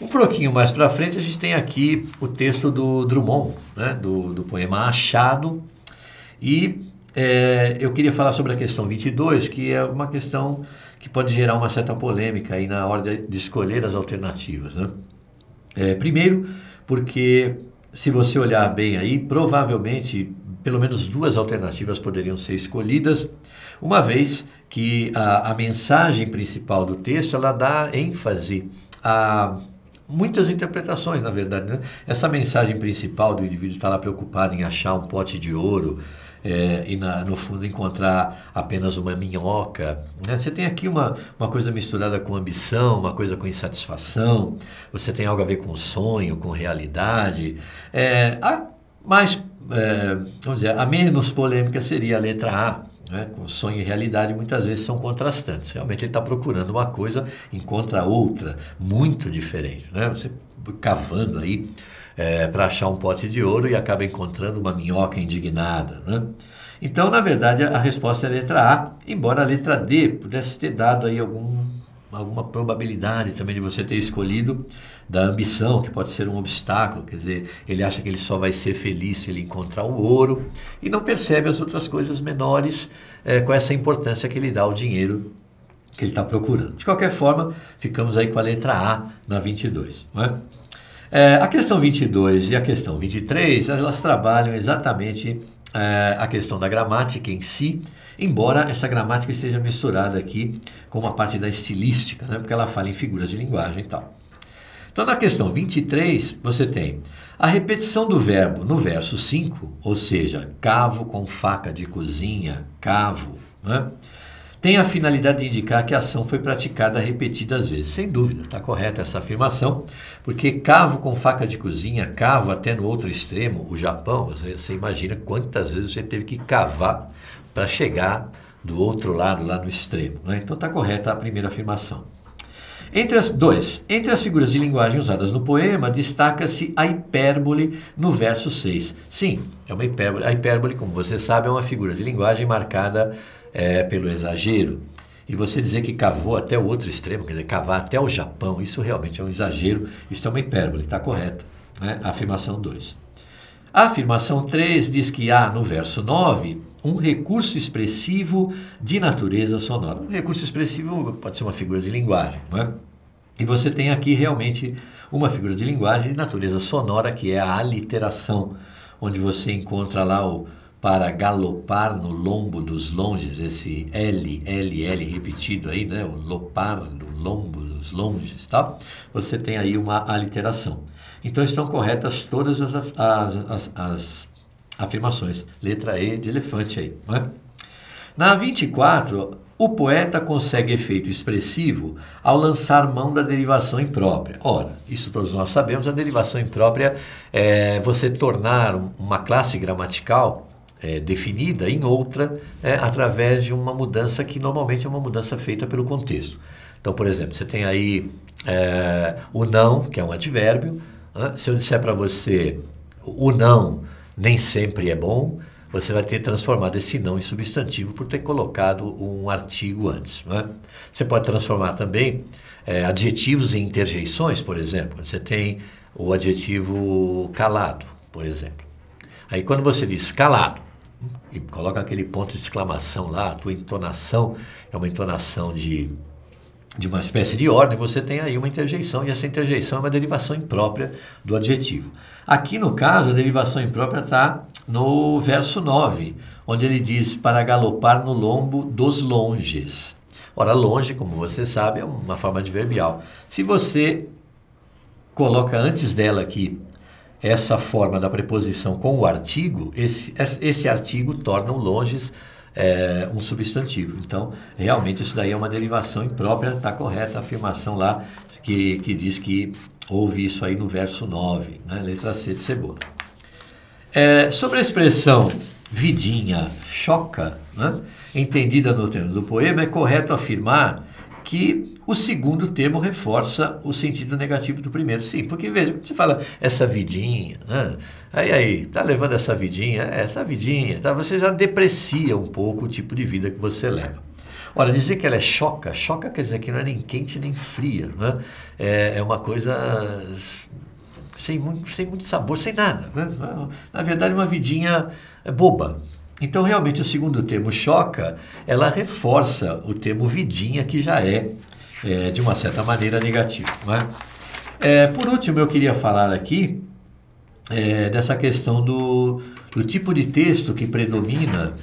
Um pouquinho mais para frente a gente tem aqui o texto do Drummond, né, do poema Achado, e eu queria falar sobre a questão 22, que é uma questão que pode gerar uma certa polêmica aí na hora de escolher as alternativas, né? Primeiro, porque se você olhar bem aí, provavelmente pelo menos duas alternativas poderiam ser escolhidas, uma vez que a mensagem principal do texto ela dá ênfase a muitas interpretações, na verdade, né? Essa mensagem principal do indivíduo está lá preocupado em achar um pote de ouro e no fundo encontrar apenas uma minhoca, né? Você tem aqui uma coisa misturada com ambição, uma coisa com insatisfação, você tem algo a ver com sonho, com realidade. Vamos dizer, a menos polêmica seria a letra A, né? Com sonho e realidade muitas vezes são contrastantes. Realmente ele está procurando uma coisa, encontra outra, muito diferente, né? Você cavando aí para achar um pote de ouro e acaba encontrando uma minhoca indignada, né? Então, na verdade, a resposta é a letra A, embora a letra D pudesse ter dado aí alguma probabilidade também de você ter escolhido da ambição, que pode ser um obstáculo, quer dizer, ele acha que ele só vai ser feliz se ele encontrar o ouro e não percebe as outras coisas menores com essa importância que ele dá ao dinheiro que ele está procurando. De qualquer forma, ficamos aí com a letra A na 22, não é? A questão 22 e a questão 23, elas trabalham exatamente a questão da gramática em si, embora essa gramática esteja misturada aqui com uma parte da estilística, né? Porque ela fala em figuras de linguagem e tal. Então, na questão 23, você tem a repetição do verbo no verso 5, ou seja, cavo com faca de cozinha, cavo, né? Tem a finalidade de indicar que a ação foi praticada repetidas vezes. Sem dúvida, está correta essa afirmação, porque cavo com faca de cozinha, cavo até no outro extremo, o Japão, você imagina quantas vezes você teve que cavar para chegar do outro lado, lá no extremo, né? Então está correta a primeira afirmação. Entre as figuras de linguagem usadas no poema, destaca-se a hipérbole no verso 6. Sim, é uma hipérbole. A hipérbole, como você sabe, é uma figura de linguagem marcada pelo exagero. E você dizer que cavou até o outro extremo, quer dizer, cavar até o Japão, isso realmente é um exagero, isso é uma hipérbole, está correto, né? Afirmação 2. A afirmação 3 diz que há, no verso 9, um recurso expressivo de natureza sonora. Um recurso expressivo pode ser uma figura de linguagem, não é? E você tem aqui realmente uma figura de linguagem de natureza sonora, que é a aliteração, onde você encontra lá o para galopar no lombo dos longes, esse L, L, L repetido aí, né? O lopar no lombo dos longes, tá? Você tem aí uma aliteração. Então estão corretas todas as afirmações. Letra E de elefante aí, não é? Na 24, o poeta consegue efeito expressivo ao lançar mão da derivação imprópria. Ora, isso todos nós sabemos, a derivação imprópria é você tornar uma classe gramatical definida em outra através de uma mudança que normalmente é uma mudança feita pelo contexto. Então, por exemplo, você tem aí o não, que é um advérbio. Se eu disser para você o não nem sempre é bom, você vai ter transformado esse não em substantivo por ter colocado um artigo antes, não é? Você pode transformar também adjetivos em interjeições, por exemplo. Você tem o adjetivo calado, por exemplo. Aí quando você diz calado, e coloca aquele ponto de exclamação lá, a tua entonação é uma entonação de uma espécie de ordem, você tem aí uma interjeição, e essa interjeição é uma derivação imprópria do adjetivo. Aqui, no caso, a derivação imprópria está no verso 9, onde ele diz para galopar no lombo dos longes. Ora, longe, como você sabe, é uma forma adverbial. Se você coloca antes dela aqui essa forma da preposição com o artigo, esse artigo torna o longes um substantivo. Então, realmente, isso daí é uma derivação imprópria, está correta a afirmação lá, que diz que houve isso aí no verso 9, né? Letra C de cebola. Sobre a expressão vidinha choca, né? Entendida no termo do poema, é correto afirmar que o segundo termo reforça o sentido negativo do primeiro. Sim, porque veja, você fala essa vidinha, né? Aí, tá levando essa vidinha, tá? Você já deprecia um pouco o tipo de vida que você leva. Ora, dizer que ela é choca, choca quer dizer que não é nem quente nem fria, né? É uma coisa sem muito sabor, sem nada, né? Na verdade, uma vidinha boba. Então, realmente, o segundo termo, choca, ela reforça o termo vidinha, que já de uma certa maneira, negativo, né? Por último, eu queria falar aqui dessa questão do tipo de texto que predomina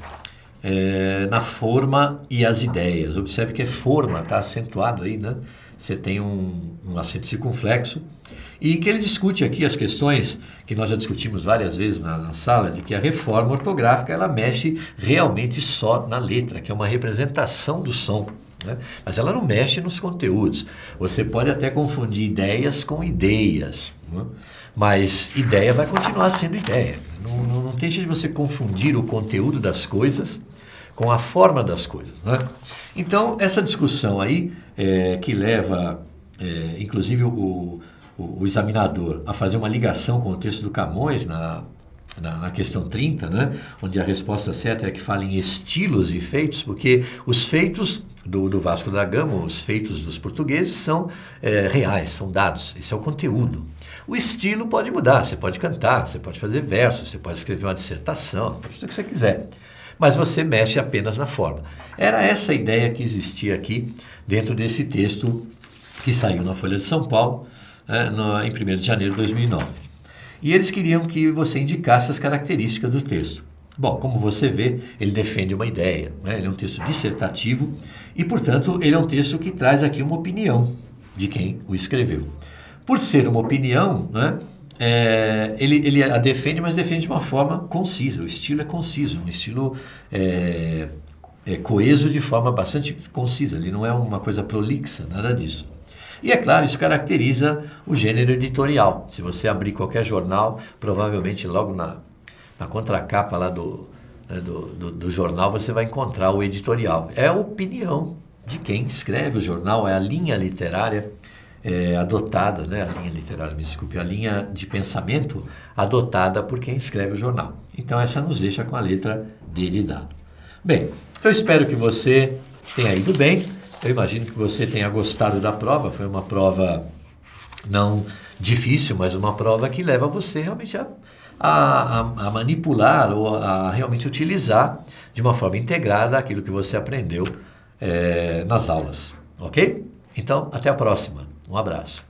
na forma e as ideias. Observe que forma, está acentuado aí, né? Você tem um acento circunflexo. E que ele discute aqui as questões que nós já discutimos várias vezes na sala, de que a reforma ortográfica ela mexe realmente só na letra, que é uma representação do som, né? Mas ela não mexe nos conteúdos. Você pode até confundir ideias com ideias, né? Mas ideia vai continuar sendo ideia. Não tem jeito de você confundir o conteúdo das coisas com a forma das coisas, né? Então, essa discussão aí, que leva, inclusive, o examinador a fazer uma ligação com o texto do Camões na questão 30, né? Onde a resposta certa é que fala em estilos e feitos, porque os feitos do Vasco da Gama, os feitos dos portugueses são reais, são dados, esse é o conteúdo. O estilo pode mudar, você pode cantar, você pode fazer versos, você pode escrever uma dissertação, pode fazer o que você quiser, mas você mexe apenas na forma. Era essa a ideia que existia aqui dentro desse texto que saiu na Folha de São Paulo, em 1º de janeiro de 2009. E eles queriam que você indicasse as características do texto. Bom, como você vê, ele defende uma ideia, né? Ele é um texto dissertativo e, portanto, ele é um texto que traz aqui uma opinião de quem o escreveu. Por ser uma opinião, né, ele a defende, mas defende de uma forma concisa. O estilo é conciso, um estilo coeso de forma bastante concisa. Ele não é uma coisa prolixa, nada disso. E, é claro, isso caracteriza o gênero editorial. Se você abrir qualquer jornal, provavelmente logo na contracapa lá do jornal você vai encontrar o editorial. É a opinião de quem escreve o jornal, é a linha literária adotada, né? A linha literária, me desculpe, a linha de pensamento adotada por quem escreve o jornal. Então, essa nos deixa com a letra D de dado. Bem, eu espero que você tenha ido bem. Eu imagino que você tenha gostado da prova. Foi uma prova não difícil, mas uma prova que leva você realmente a manipular ou a realmente utilizar de uma forma integrada aquilo que você aprendeu nas aulas. Ok? Então, até a próxima. Um abraço.